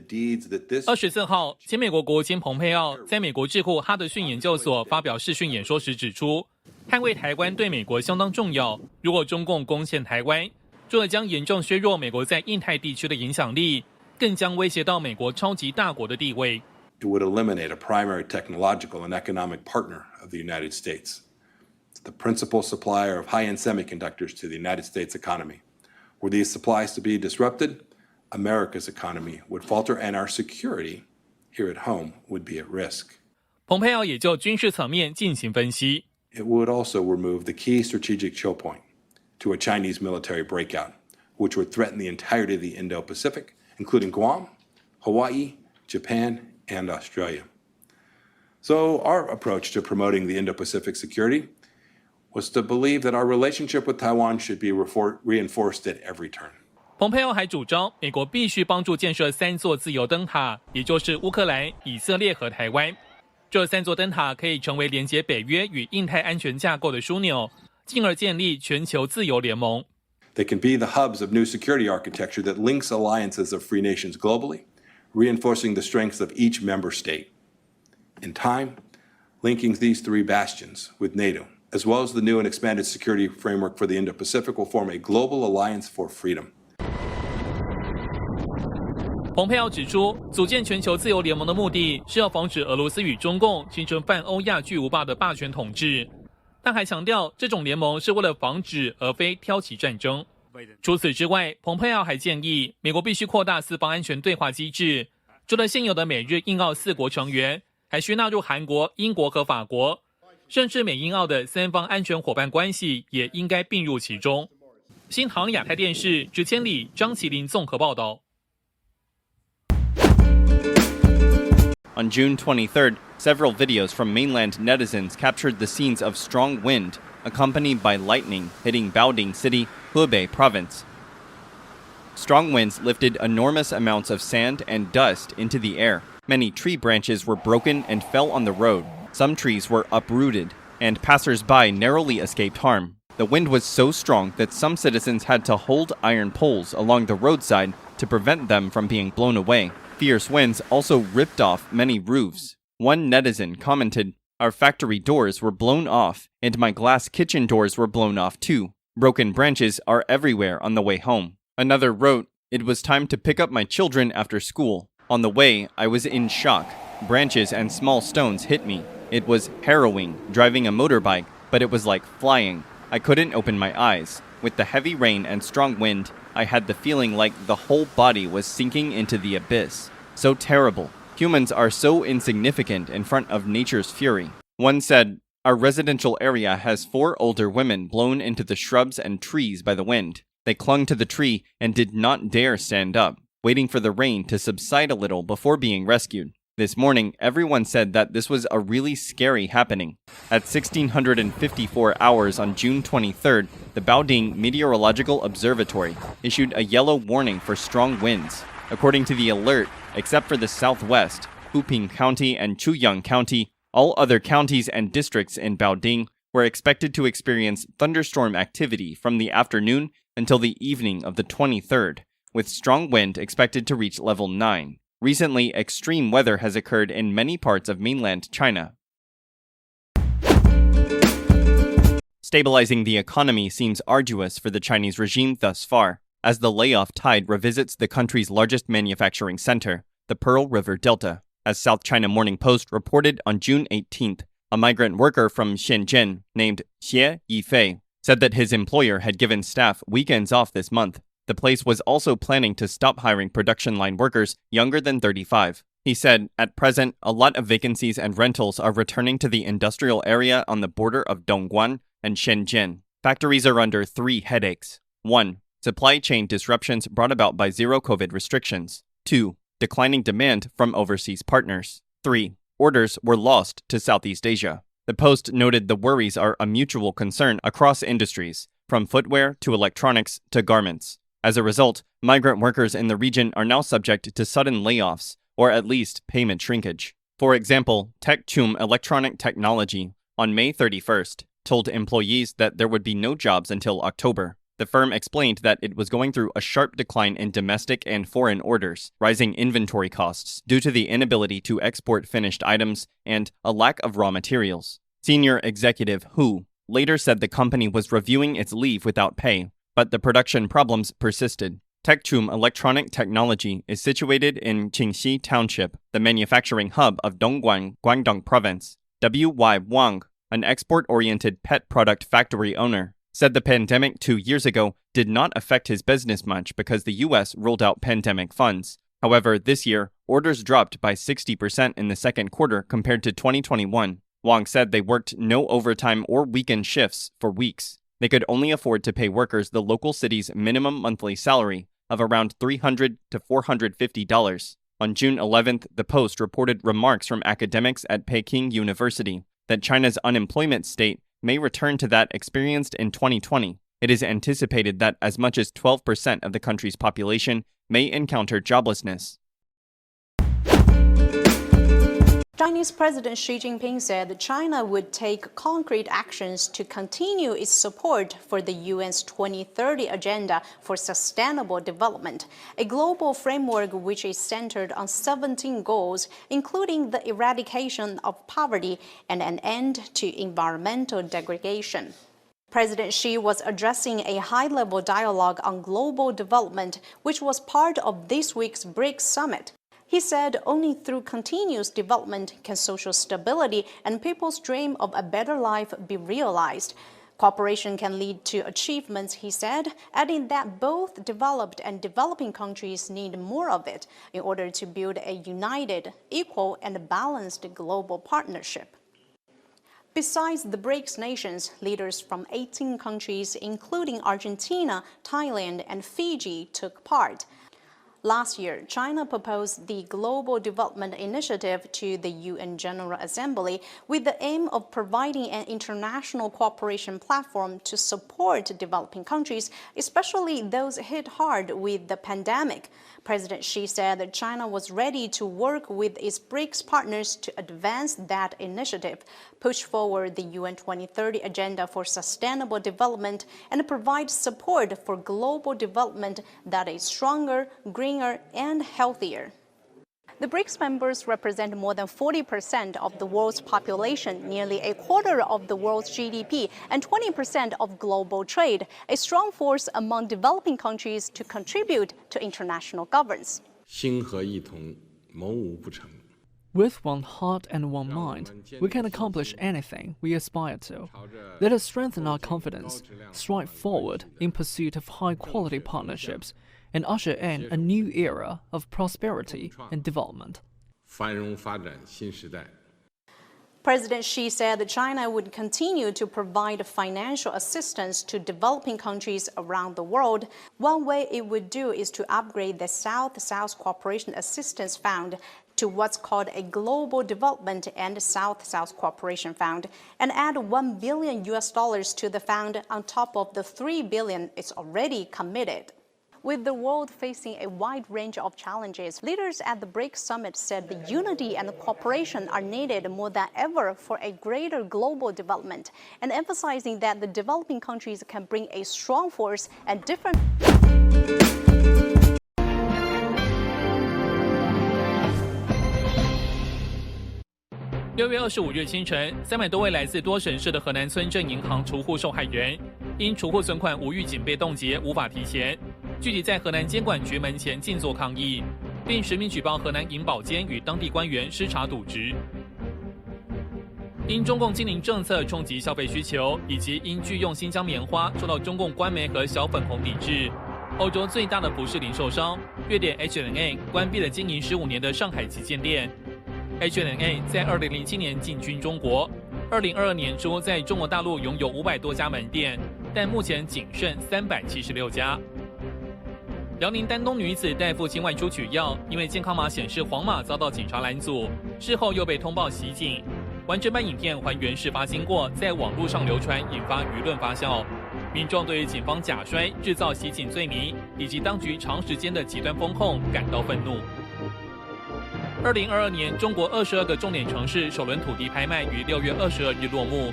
24号，前美国国务卿蓬佩奥在美国智库哈德逊研究所发表视讯演说时指出，捍卫台湾对美国相当重要。如果中共攻陷台湾，除了将严重削弱美国在印太地区的影响力，更将威胁到美国超级大国的地位。It would eliminate a primary technological and economic partner of the United States. It's the principal supplier of high-end semiconductors to the United States economy. Were these supplies to be disrupted, America's economy would falter and our security here at home would be at risk. 蓬佩奥也就军事层面进行分析。It would also remove the key strategic choke point to a Chinese military breakout, which would threaten the entirety of the Indo-Pacific, including Guam, Hawaii, Japan, and Australia. So our approach to promoting the Indo-Pacific security was to believe that our relationship with Taiwan should be reinforced at every turn. 蓬佩奥还主张，美国必须帮助建设3座自由灯塔，也就是乌克兰、以色列和台湾。这3座灯塔可以成为连接北约与印太安全架构的枢纽，进而建立全球自由联盟。They can be the hubs of new security architecture that links alliances of free nations globally, reinforcing the strengths of each member state. In time, linking these 3 bastions with NATO, as well as the new and expanded security framework for the Indo-Pacific, will form a global alliance for freedom. 蓬佩奥指出，组建全球自由联盟的目的是要防止俄罗斯与中共形成泛欧亚巨无霸的霸权统治。但还强调，这种联盟是为了防止而非挑起战争。除此之外，蓬佩奥还建议美国必须扩大4方安全对话机制，除了现有的美日印澳4国成员，还需纳入韩国、英国和法国，甚至美英澳的3方安全伙伴关系也应该并入其中。新唐亚太电视执千里、张麒麟综合报道。On June 23rd, several videos from mainland netizens captured the scenes of strong wind, accompanied by lightning hitting Baoding City, Hebei Province. Strong winds lifted enormous amounts of sand and dust into the air. Many tree branches were broken and fell on the road. Some trees were uprooted, and passers-by narrowly escaped harm. The wind was so strong that some citizens had to hold iron poles along the roadside to prevent them from being blown away. Fierce winds also ripped off many roofs. One netizen commented, "Our factory doors were blown off, and my glass kitchen doors were blown off too. Broken branches are everywhere on the way home." Another wrote, "It was time to pick up my children after school. On the way, I was in shock. Branches and small stones hit me. It was harrowing driving a motorbike, but it was like flying. I couldn't open my eyes. With the heavy rain and strong wind, I had the feeling like the whole body was sinking into the abyss. So terrible. Humans are so insignificant in front of nature's fury." One said, "Our residential area has 4 older women blown into the shrubs and trees by the wind. They clung to the tree and did not dare stand up, waiting for the rain to subside a little before being rescued. This morning, everyone said that this was a really scary happening." At 1654 hours on June 23rd, the Baoding Meteorological Observatory issued a yellow warning for strong winds. According to the alert, except for the southwest, Huping County and Chuyang County, all other counties and districts in Baoding were expected to experience thunderstorm activity from the afternoon until the evening of the 23rd, with strong wind expected to reach level 9. Recently, extreme weather has occurred in many parts of mainland China. Stabilizing the economy seems arduous for the Chinese regime thus far, as the layoff tide revisits the country's largest manufacturing center, the Pearl River Delta. As South China Morning Post reported on June 18th, a migrant worker from Shenzhen named Xie Yifei said that his employer had given staff weekends off this month. The place was also planning to stop hiring production line workers younger than 35. He said, "At present, a lot of vacancies and rentals are returning to the industrial area on the border of Dongguan and Shenzhen. Factories are under 3 headaches. 1. Supply chain disruptions brought about by zero-COVID restrictions. 2. Declining demand from overseas partners. 3. Orders were lost to Southeast Asia." The Post noted the worries are a mutual concern across industries, from footwear to electronics to garments. As a result, migrant workers in the region are now subject to sudden layoffs, or at least payment shrinkage. For example, Techchum Electronic Technology, on May 31st, told employees that there would be no jobs until October. The firm explained that it was going through a sharp decline in domestic and foreign orders, rising inventory costs due to the inability to export finished items, and a lack of raw materials. Senior executive Hu later said the company was reviewing its leave without pay, but the production problems persisted. Techchum Electronic Technology is situated in Qingxi Township, the manufacturing hub of Dongguan, Guangdong Province. W.Y. Wang, an export-oriented pet product factory owner, said the pandemic 2 years ago did not affect his business much because the U.S. rolled out pandemic funds. However, this year, orders dropped by 60% in the second quarter compared to 2021. Wang said they worked no overtime or weekend shifts for weeks. They could only afford to pay workers the local city's minimum monthly salary of around $300 to $450. On June 11th, the Post reported remarks from academics at Peking University that China's unemployment state may return to that experienced in 2020. It is anticipated that as much as 12% of the country's population may encounter joblessness. Chinese President Xi Jinping said that China would take concrete actions to continue its support for the UN's 2030 Agenda for Sustainable Development, a global framework which is centered on 17 goals, including the eradication of poverty and an end to environmental degradation. President Xi was addressing a high-level dialogue on global development, which was part of this week's BRICS summit. He said only through continuous development can social stability and people's dream of a better life be realized. Cooperation can lead to achievements, he said, adding that both developed and developing countries need more of it in order to build a united, equal, and balanced global partnership. Besides the BRICS nations, leaders from 18 countries, including Argentina, Thailand, and Fiji, took part. Last year, China proposed the Global Development Initiative to the UN General Assembly with the aim of providing an international cooperation platform to support developing countries, especially those hit hard with the pandemic. President Xi said that China was ready to work with its BRICS partners to advance that initiative, push forward the UN 2030 Agenda for Sustainable Development, and provide support for global development that is stronger, greener, and healthier. The BRICS members represent more than 40% of the world's population, nearly a quarter of the world's GDP, and 20% of global trade, a strong force among developing countries to contribute to international governance. 心合一同，谋无不成。 With one heart and one mind, we can accomplish anything we aspire to. Let us strengthen our confidence, strive forward in pursuit of high-quality partnerships, and usher in a new era of prosperity and development. 繁荣发展新时代。 President Xi said that China would continue to provide financial assistance to developing countries around the world. One way it would do is to upgrade the South-South Cooperation Assistance Fund to what's called a Global Development and South-South Cooperation Fund, and add $1 billion to the fund on top of the $3 billion it's already committed. With the world facing a wide range of challenges, leaders at the BRICS summit said the unity and cooperation are needed more than ever for a greater global development, and emphasizing that the developing countries can bring a strong force and different. 6月25日清晨，300多位来自多省市的河南村镇银行储户受害人，因储户存款无预警被冻结，无法提钱，聚集在河南监管局门前静坐抗议，并实名举报河南银保监与当地官员失察渎职。因中共禁令政策冲击消费需求，以及因拒用新疆棉花受到中共官媒和小粉红抵制，欧洲最大的服饰零售商月店 H&A 关闭了经营15年的上海旗舰店。H&A 在2007年进军中国，2022年初在中国大陆拥有500多家门店，但目前仅剩376家。辽宁丹东女子带父亲外出取药，因为健康码显示黄码遭到警察拦阻，事后又被通报袭警。完整版影片还原事发经过，在网络上流传，引发舆论发酵。民众对于警方假摔、制造袭警罪名，以及当局长时间的极端封控感到愤怒。2022年，中国22个重点城市首轮土地拍卖于6月22日落幕。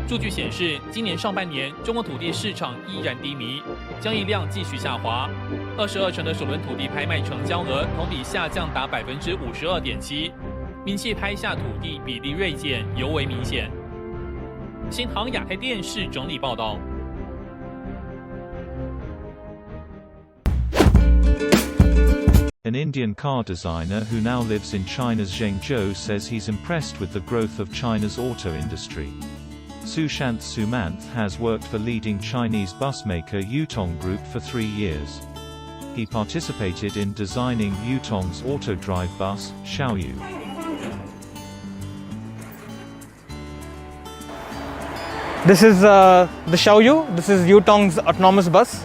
数据显示，今年上半年中国土地市场依然低迷，交易量继续下滑。22城的首轮土地拍卖成交额同比下降达52.7%，名气拍下土地比例锐减尤为明显。新航亚太电视整理报道。An Indian car designer who now lives in China's Zhengzhou says he's impressed with the growth of China's auto industry. Sushant Sumanth has worked for leading Chinese bus maker Yutong Group for 3 years. He participated in designing Yutong's auto-drive bus, Xiaoyu. This is the Xiaoyu. This is Yutong's autonomous bus.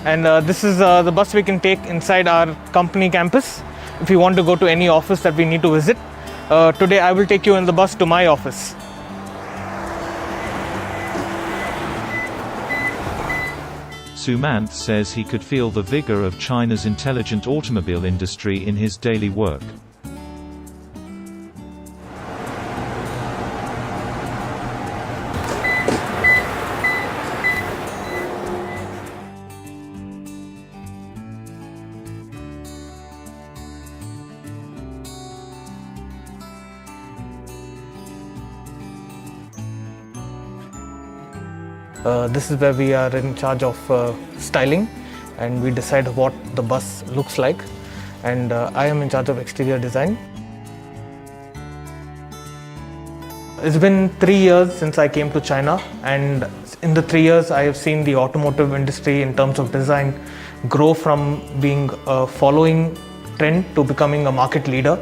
And this is the bus we can take inside our company campus if you want to go to any office that we need to visit. Today I will take you in the bus to my office. Sumanth says he could feel the vigor of China's intelligent automobile industry in his daily work. This is where we are in charge of styling, and we decide what the bus looks like, and I am in charge of exterior design. It's been 3 years since I came to China, and in the 3 years I have seen the automotive industry in terms of design grow from being a following trend to becoming a market leader.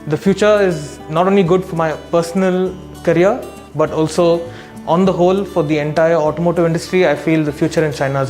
The future is not only good for my personal career, but also on the whole, for the entire automotive industry, I feel the future in China is.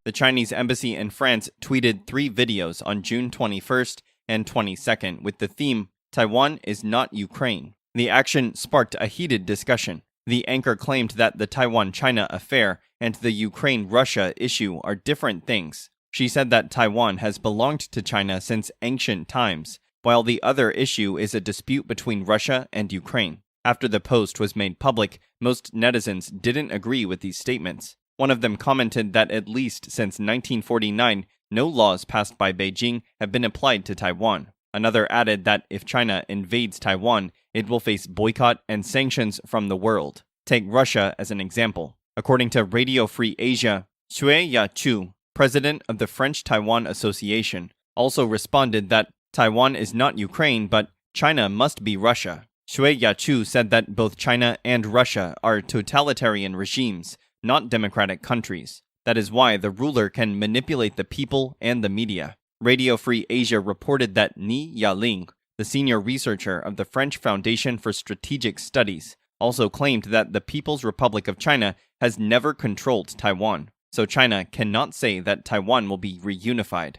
The Chinese embassy in France tweeted 3 videos on June 21st and 22nd with the theme, Taiwan is not Ukraine. The action sparked a heated discussion. The anchor claimed that the Taiwan-China affair and the Ukraine-Russia issue are different things. She said that Taiwan has belonged to China since ancient times, while the other issue is a dispute between Russia and Ukraine. After the post was made public, most netizens didn't agree with these statements. One of them commented that at least since 1949, no laws passed by Beijing have been applied to Taiwan. Another added that if China invades Taiwan, it will face boycott and sanctions from the world. Take Russia as an example. According to Radio Free Asia, Xue Yachu, president of the French Taiwan Association, also responded that Taiwan is not Ukraine, but China must be Russia. Xue Yachu said that both China and Russia are totalitarian regimes, not democratic countries. That is why the ruler can manipulate the people and the media. Radio Free Asia reported that Ni Yaling, the senior researcher of the French Foundation for Strategic Studies, also claimed that the People's Republic of China has never controlled Taiwan, so China cannot say that Taiwan will be reunified.